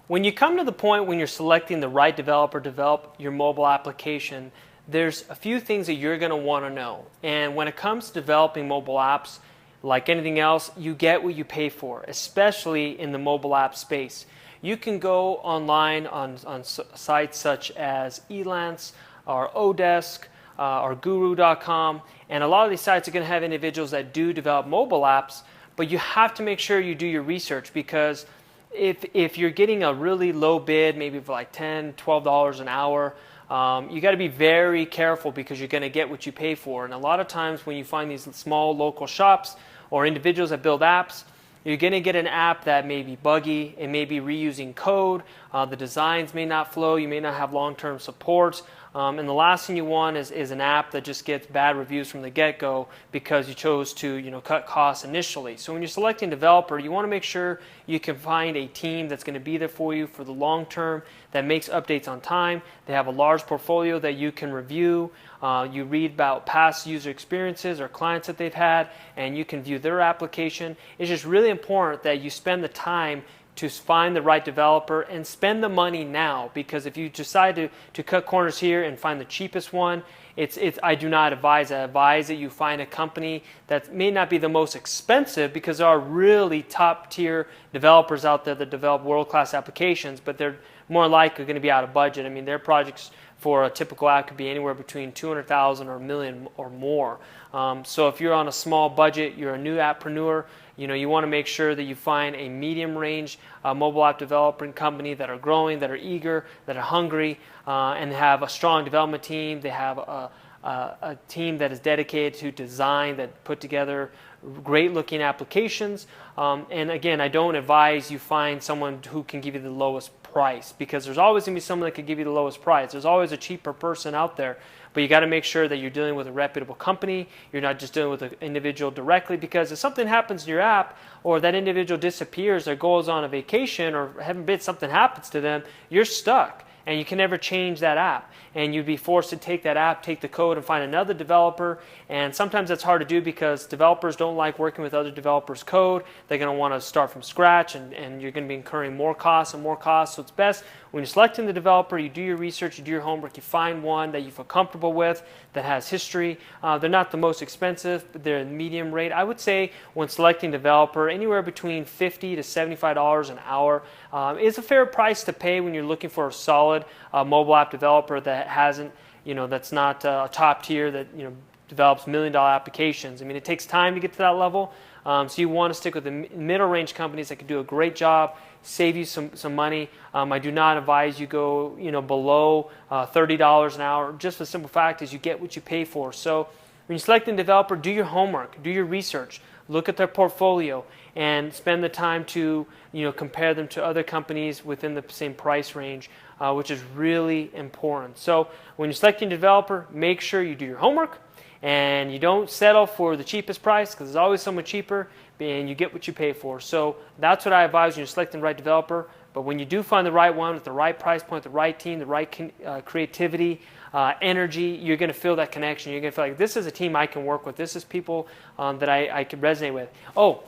When you come to the point when you're selecting the right developer to develop your mobile application, there's a few things that you're going to want to know. And when it comes to developing mobile apps, like anything else, you get what you pay for, especially in the mobile app space. You can go online on sites such as Elance or Odesk or Guru.com, and a lot of these sites are going to have individuals that do develop mobile apps, but you have to make sure you do your research, because if you're getting a really low bid, maybe for like $10, $12 an hour, you got to be very careful, because you're going to get what you pay for. And a lot of times when you find these small local shops or individuals that build apps, you're going to get an app that may be buggy, it may be reusing code, the designs may not flow, you may not have long-term support, and the last thing you want is an app that just gets bad reviews from the get-go because you chose to cut costs initially. So when you're selecting a developer, you want to make sure you can find a team that's going to be there for you for the long term, that makes updates on time. They have a large portfolio that you can review. You read about past user experiences or clients that they've had, and you can view their application. It's just really important that you spend the time to find the right developer and spend the money now, because if you decide to cut corners here and find the cheapest one, I do not advise that. I advise that you find a company that may not be the most expensive, because there are really top tier developers out there that develop world-class applications, but they're more likely going to be out of budget. I mean, their projects for a typical app could be anywhere between $200,000 or $1 million or more. So if you're on a small budget, you're a new appreneur, you want to make sure that you find a medium range mobile app developing company that are growing, that are eager, that are hungry, and have a strong development team. They have a team that is dedicated to design, that put together great looking applications. And again, I don't advise you find someone who can give you the lowest price, because there's always going to be someone that can give you the lowest price. There's always a cheaper person out there. But you got to make sure that you're dealing with a reputable company. You're not just dealing with an individual directly, because if something happens to your app, or that individual disappears or goes on a vacation, or heaven forbid something happens to them, you're stuck. And you can never change that app. And you'd be forced to take that app, take the code, and find another developer. And sometimes that's hard to do, because developers don't like working with other developers' code. They're going to want to start from scratch, and you're going to be incurring more costs and more costs. So it's best when you're selecting the developer, you do your research, you do your homework, you find one that you feel comfortable with, that has history. They're not the most expensive, but they're medium rate. I would say when selecting developer, anywhere between $50 to $75 an hour is a fair price to pay when you're looking for a solid mobile app developer that hasn't, that's not a top tier, that develops $1 million applications. I mean, it takes time to get to that level. So you want to stick with the middle range companies that can do a great job, save you some money. I do not advise you go below $30 an hour. Just the simple fact is you get what you pay for. So when you're selecting a developer, do your homework, do your research, look at their portfolio, and spend the time to compare them to other companies within the same price range, which is really important. So when you're selecting a developer, make sure you do your homework, and you don't settle for the cheapest price, because there's always someone cheaper, and you get what you pay for. So that's what I advise when you're selecting the right developer. But when you do find the right one with the right price point, the right team, the right creativity, energy, you're going to feel that connection. You're going to feel like this is a team I can work with. This is people that I can resonate with. Oh,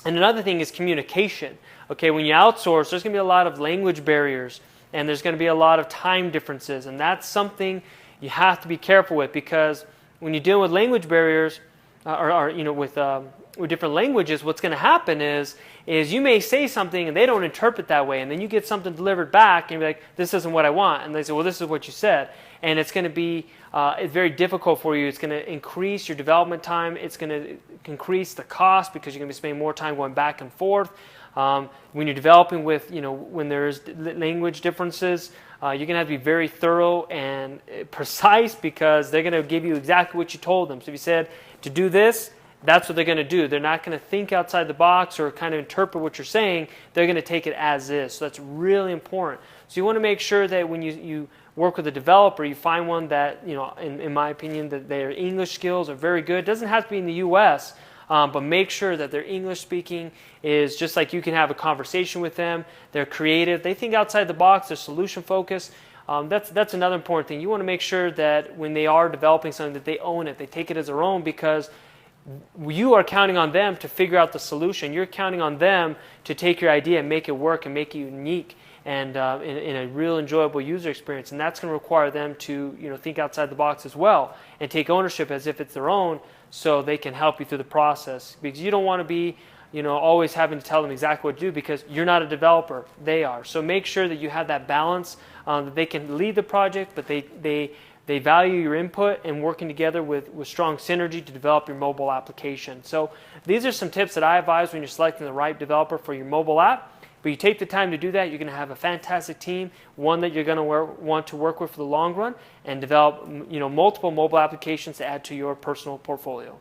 and another thing is communication. Okay, when you outsource, there's going to be a lot of language barriers, and there's going to be a lot of time differences, and that's something you have to be careful with, because when you deal with language barriers, with different languages, what's going to happen is you may say something and they don't interpret that way, and then you get something delivered back and you're like, this isn't what I want, and they say, well, this is what you said, and it's going to be it's very difficult for you. It's going to increase your development time. It's going to increase the cost, because you're going to be spending more time going back and forth. When you're developing with, when there's language differences, you're going to have to be very thorough and precise, because they're going to give you exactly what you told them. So if you said to do this, that's what they're going to do. They're not going to think outside the box or kind of interpret what you're saying. They're going to take it as is. So that's really important. So you want to make sure that when you work with a developer, you find one that, in my opinion, that their English skills are very good. It doesn't have to be in the U.S., but make sure that their English speaking is just like you can have a conversation with them. They're creative. They think outside the box. They're solution focused. That's another important thing. You want to make sure that when they are developing something, that they own it. They take it as their own, because you are counting on them to figure out the solution. You're counting on them to take your idea and make it work and make it unique and in a real enjoyable user experience. And that's going to require them to think outside the box as well and take ownership as if it's their own, so they can help you through the process. Because you don't want to be always having to tell them exactly what to do, because you're not a developer, they are. So make sure that you have that balance, that they can lead the project, but they value your input and working together with strong synergy to develop your mobile application. So these are some tips that I advise when you're selecting the right developer for your mobile app. But you take the time to do that, you're going to have a fantastic team, one that you're going to want to work with for the long run, and develop multiple mobile applications to add to your personal portfolio.